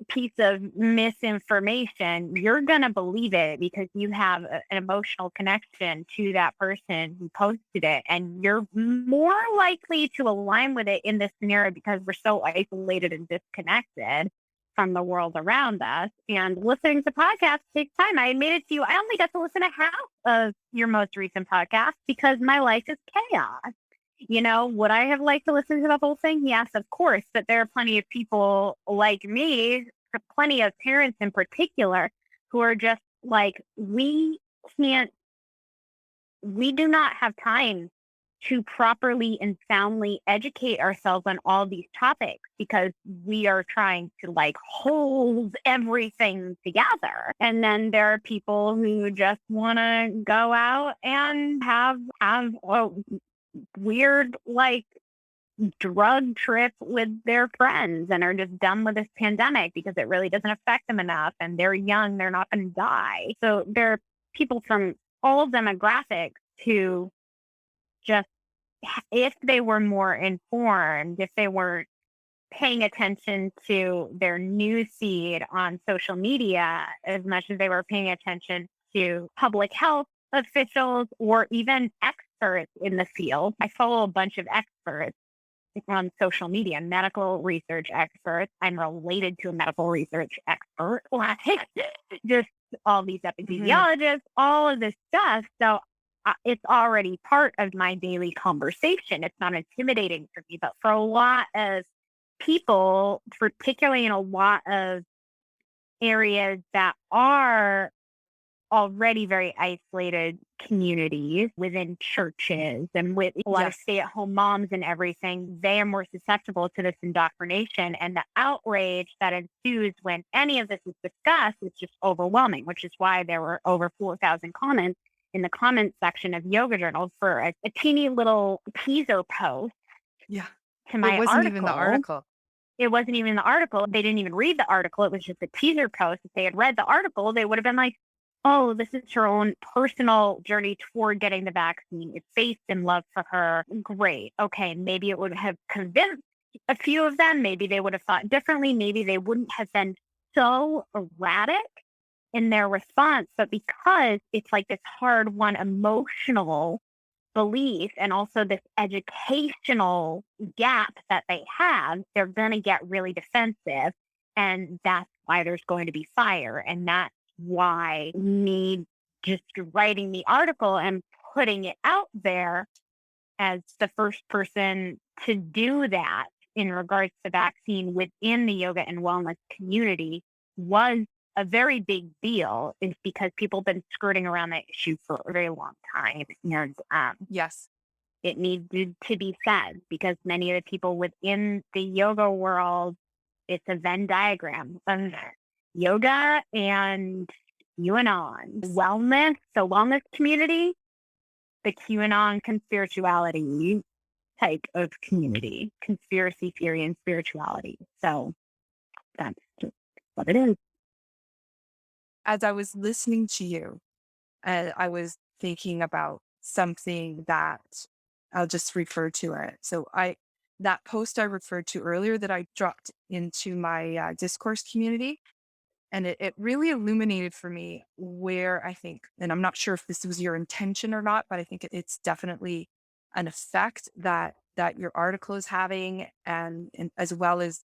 piece of misinformation, you're going to believe it because you have an emotional connection to that person who posted it. And you're more likely to align with it in this scenario because we're so isolated and disconnected from the world around us. And listening to podcasts takes time. I admitted to you, I only got to listen to half of your most recent podcast because my life is chaos. Would I have liked to listen to the whole thing? Yes, of course. But there are plenty of people like me plenty of parents in particular who are just like, can't, we do not have time to properly and soundly educate ourselves on all these topics because we are trying to like hold everything together. And then there are people who just want to go out and have a weird like drug trip with their friends and are just done with this pandemic because it really doesn't affect them enough and they're young, they're not going to die. So there are people from all demographics who just, if they were more informed, if they were paying attention to their news feed on social media as much as they were paying attention to public health officials or even experts in the field. I follow a bunch of experts on social media, medical research experts. I'm related to a medical research expert, like just all these epidemiologists, all of this stuff. So it's already part of my daily conversation. It's not intimidating for me, but for a lot of people, particularly in a lot of areas that are already very isolated communities within churches and with a lot of stay-at-home moms and everything, they are more susceptible to this indoctrination. And the outrage that ensues when any of this is discussed is just overwhelming, which is why there were over 4,000 comments in the comments section of Yoga Journal for a teeny little teaser post to my It wasn't even the article. It wasn't even the article. They didn't even read the article. It was just a teaser post. If they had read the article, they would have been like, oh, this is her own personal journey toward getting the vaccine. It's based in love for her. Great. Okay. Maybe it would have convinced a few of them. Maybe they would have thought differently. Maybe they wouldn't have been so erratic in their response. But because it's like this hard won emotional belief and also this educational gap that they have, they're going to get really defensive. And that's why there's going to be fire. And that's why me just writing the article and putting it out there as the first person to do that in regards to vaccine within the yoga and wellness community was a very big deal, is because people have been skirting around that issue for a very long time. And it needed to be said because many of the people within the yoga world, it's a Venn diagram of yoga and QAnon. Wellness, the wellness community, the QAnon conspirituality type of community, conspiracy theory and spirituality. So that's just what it is. As I was listening to you, I was thinking about something that I'll just refer to it. So that post I referred to earlier that I dropped into my discourse community, and it really illuminated for me where I think, and I'm not sure if this was your intention or not, but I think it's definitely an effect that your article is having, and as well as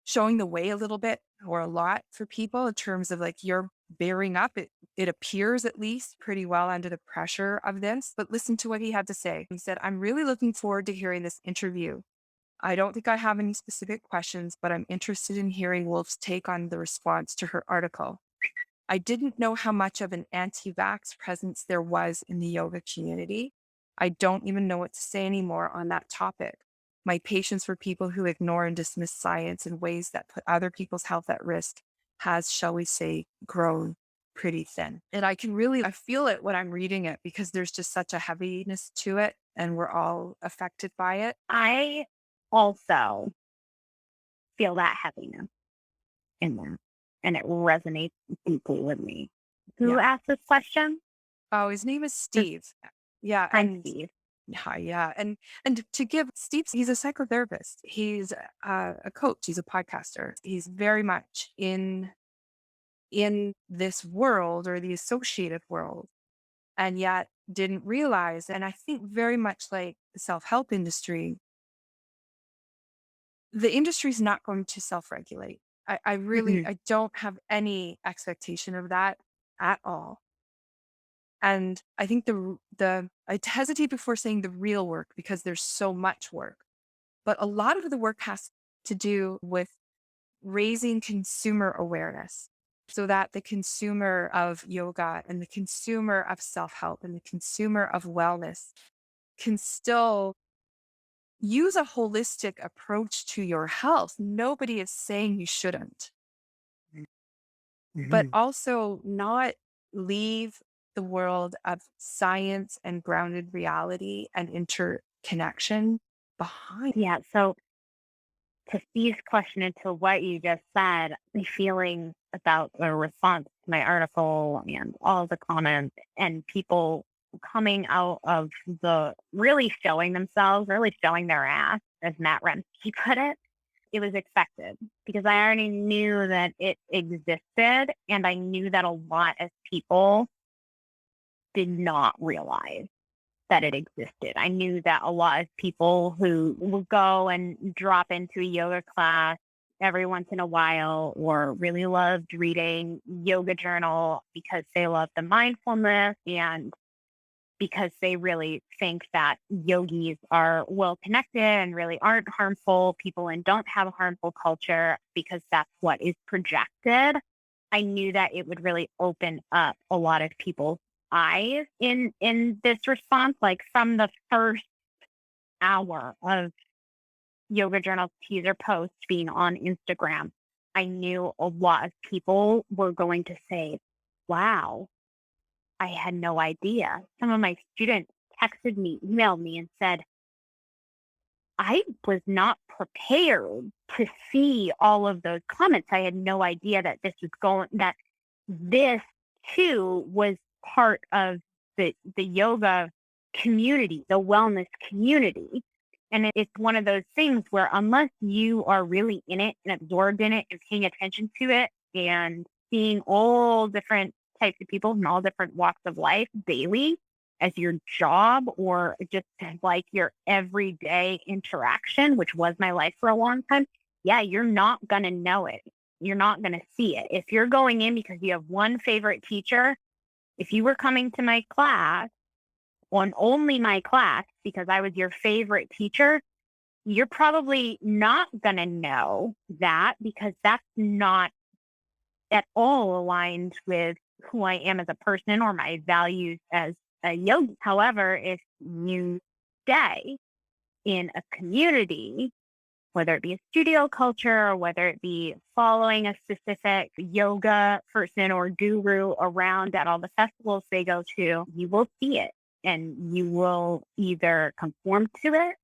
showing the way a little bit or a lot for people in terms of like you're bearing up. It appears at least pretty well under the pressure of this. But listen to what he had to say. He said, I'm really looking forward to hearing this interview. I don't think I have any specific questions, but I'm interested in hearing Wolf's take on the response to her article. I didn't know how much of an anti-vax presence there was in the yoga community. I don't even know what to say anymore on that topic. My patience for people who ignore and dismiss science in ways that put other people's health at risk has, shall we say, grown pretty thin. And I feel it when I'm reading it because there's just such a heaviness to it and we're all affected by it. I also feel that heaviness in there and it resonates deeply with me. Who asked this question? Oh, his name is Steve. Yeah. Hi, Steve. Yeah. And to give Steve, he's a psychotherapist. He's a coach. He's a podcaster. He's very much in this world or the associated world, and yet didn't realize. And I think very much like the self-help industry, the industry is not going to self-regulate. I really, I don't have any expectation of that at all. And I think I hesitate before saying the real work because there's so much work, but a lot of the work has to do with raising consumer awareness so that the consumer of yoga and the consumer of self-help and the consumer of wellness can still use a holistic approach to your health. Nobody is saying you shouldn't, but also not leave the world of science and grounded reality and interconnection behind. Yeah. So to Steve's question into what you just said, my feeling about the response to my article and all the comments and people coming out of the really showing themselves, really showing their ass, as Matt Remke put it was expected because I already knew that it existed and I knew that a lot of people did not realize that it existed. I knew that a lot of people who would go and drop into a yoga class every once in a while or really loved reading yoga journal because they love the mindfulness and because they really think that yogis are well connected and really aren't harmful people and don't have a harmful culture because that's what is projected. I knew that it would really open up a lot of people's eyes in this response. Like from the first hour of Yoga Journal's teaser post being on Instagram, I knew a lot of people were going to say, wow, I had no idea. Some of my students texted me, emailed me, and said, I was not prepared to see all of those comments. I had no idea that that this too was part of the yoga community, the wellness community. And it's one of those things where unless you are really in it and absorbed in it and paying attention to it and seeing all different types of people from all different walks of life daily as your job or just as like your everyday interaction, which was my life for a long time, yeah, you're not going to know it. You're not going to see it. If you're going in because you have one favorite teacher, if you were coming to my class on only my class because I was your favorite teacher, you're probably not going to know that because that's not at all aligned with who I am as a person or my values as a yogi. However, if you stay in a community, whether it be a studio culture or whether it be following a specific yoga person or guru around at all the festivals they go to, you will see it and you will either conform to it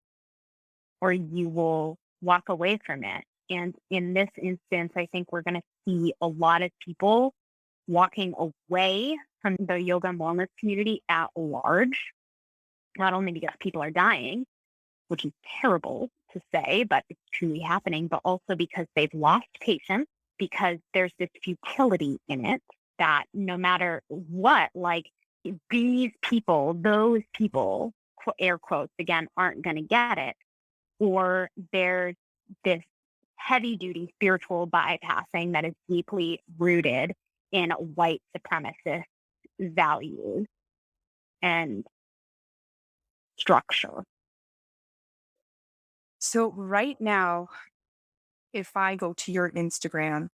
or you will walk away from it. And in this instance, I think we're going to see a lot of people walking away from the yoga and wellness community at large, not only because people are dying, which is terrible to say, but it's truly happening, but also because they've lost patience, because there's this futility in it that no matter what, like these people, those people, air quotes again, aren't going to get it. Or there's this heavy duty spiritual bypassing that is deeply rooted in white supremacist values and structure. So right now, if I go to your Instagram,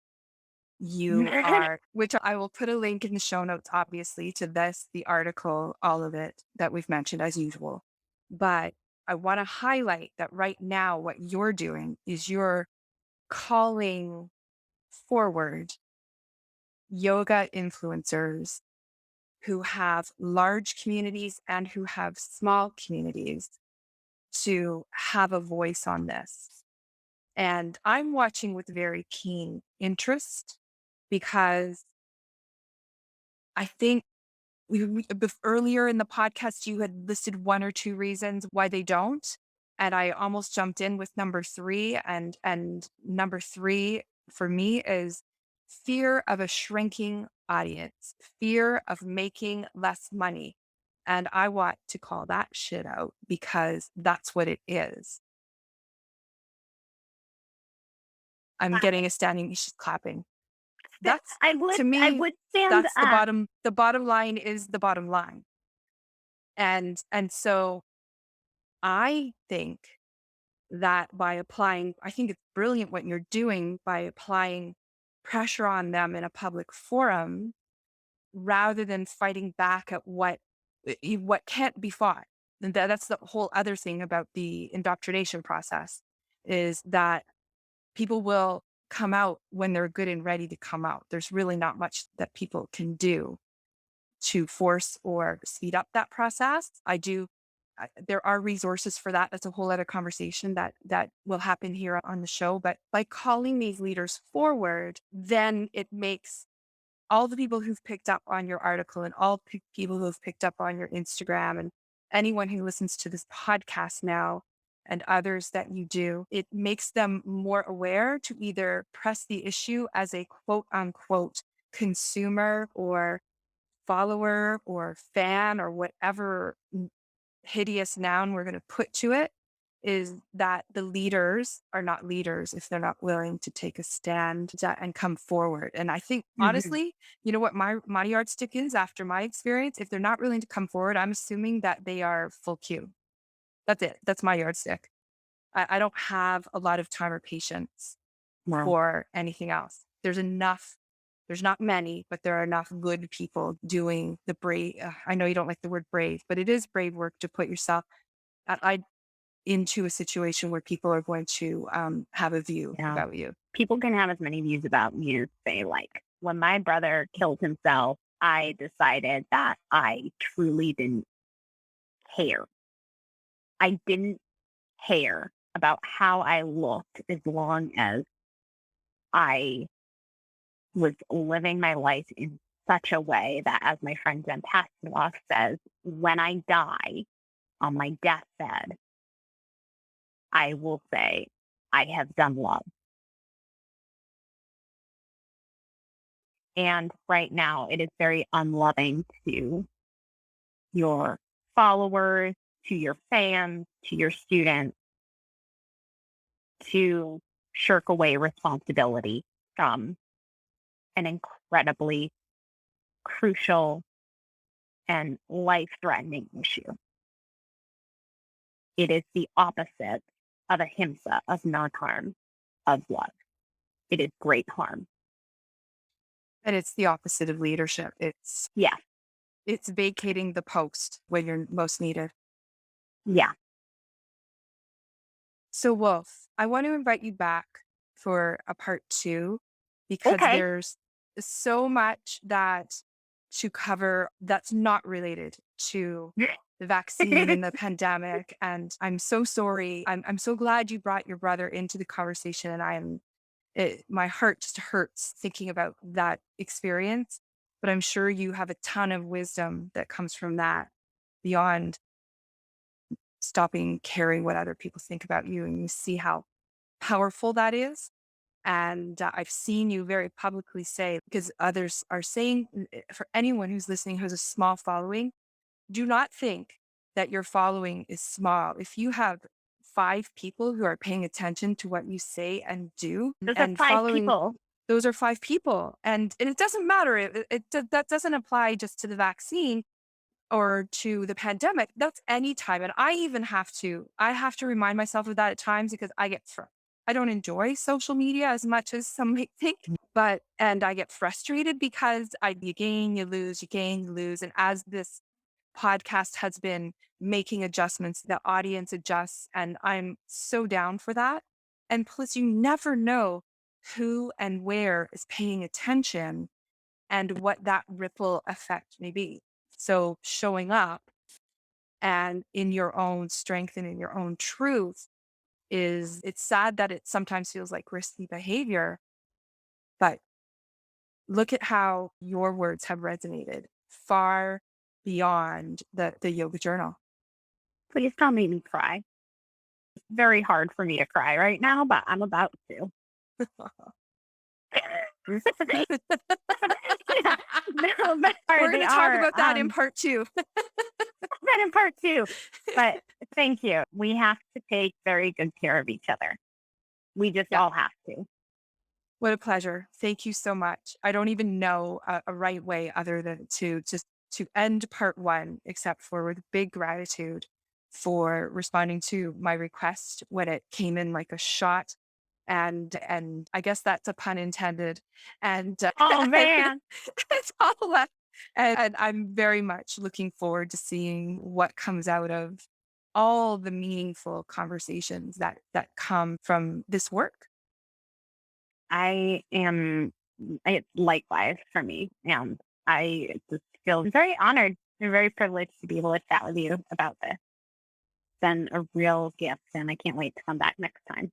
you are, which I will put a link in the show notes, obviously, to this, the article, all of it that we've mentioned as usual. But I want to highlight that right now, what you're doing is you're calling forward yoga influencers who have large communities and who have small communities to have a voice on this. And I'm watching with very keen interest because I think earlier in the podcast, you had listed one or two reasons why they don't. And I almost jumped in with number three. And number three for me is fear of a shrinking audience, fear of making less money. And I want to call that shit out because that's what it is. I'm getting a standing, she's clapping. That's I to would me, stand that's up. the bottom line is the bottom line. And so I think that by applying, I think it's brilliant what you're doing by applying pressure on them in a public forum rather than fighting back at what can't be fought. And that's the whole other thing about the indoctrination process is that people will come out when they're good and ready to come out. There's really not much that people can do to force or speed up that process. There are resources for that. That's a whole other conversation that will happen here on the show. But by calling these leaders forward, then it makes all the people who've picked up on your article and all people who've picked up on your Instagram and anyone who listens to this podcast now and others that you do, it makes them more aware to either press the issue as a quote unquote consumer or follower or fan or whatever hideous noun we're going to put to it, is that the leaders are not leaders if they're not willing to take a stand and come forward. And I think Mhm. honestly, you know what my yardstick is after my experience, if they're not willing to come forward, I'm assuming that they are full queue. That's it. That's my yardstick. I don't have a lot of time or patience Wow. for anything else. There's not many, but there are enough good people doing the brave. I know you don't like the word brave, but it is brave work to put yourself I into a situation where people are going to have a view Yeah. about you. People can have as many views about me as they like. When my brother killed himself, I decided that I truly didn't care. I didn't care about how I looked as long as I was living my life in such a way that, as my friend Jen Pasanoff says, when I die on my deathbed, I will say, I have done love. And right now, it is very unloving to your followers, to your fans, to your students to shirk away responsibility from an incredibly crucial and life threatening issue. It is the opposite of ahimsa, of non harm, of love. It is great harm. And it's the opposite of leadership. Yeah, It's vacating the post when you're most needed. yeah. So Wolf, I want to invite you back for a part 2 because Okay. there's so much that to cover that's not related to the vaccine, the pandemic. And I'm so sorry. I'm so glad you brought your brother into the conversation. And my heart just hurts thinking about that experience. But I'm sure you have a ton of wisdom that comes from that beyond stopping caring what other people think about you. And you see how powerful that is. And I've seen you very publicly say, because others are saying, for anyone who's listening who has a small following, do not think that your following is small. If you have 5 people who are paying attention to what you say and do Those are and five following, people. those are 5 people. And it doesn't matter. That doesn't apply just to the vaccine or to the pandemic. That's any time. And I have to remind myself of that at times because I don't enjoy social media as much as some might think, and I get frustrated because you gain, you lose, you gain, you lose. And as this podcast has been making adjustments, the audience adjusts, and I'm so down for that. And plus, you never know who and where is paying attention and what that ripple effect may be. So, showing up and in your own strength and in your own truth it's sad that it sometimes feels like risky behavior, but look at how your words have resonated far beyond the yoga journal. Please don't make me cry. It's very hard for me to cry right now, but I'm about to. No, but We're going they to talk are. about that in part 2. That in part 2. But thank you. We have to take very good care of each other. We just Yeah. all have to. What a pleasure. Thank you so much. I don't even know a right way other than to end part 1, except for with big gratitude for responding to my request when it came in like a shot. And I guess that's a pun intended. And Oh man. it's all that. And I'm very much looking forward to seeing what comes out of all the meaningful conversations that come from this work. I am it likewise for me. And I just feel very honored and very privileged to be able to chat with you about this. It's been a real gift and I can't wait to come back next time.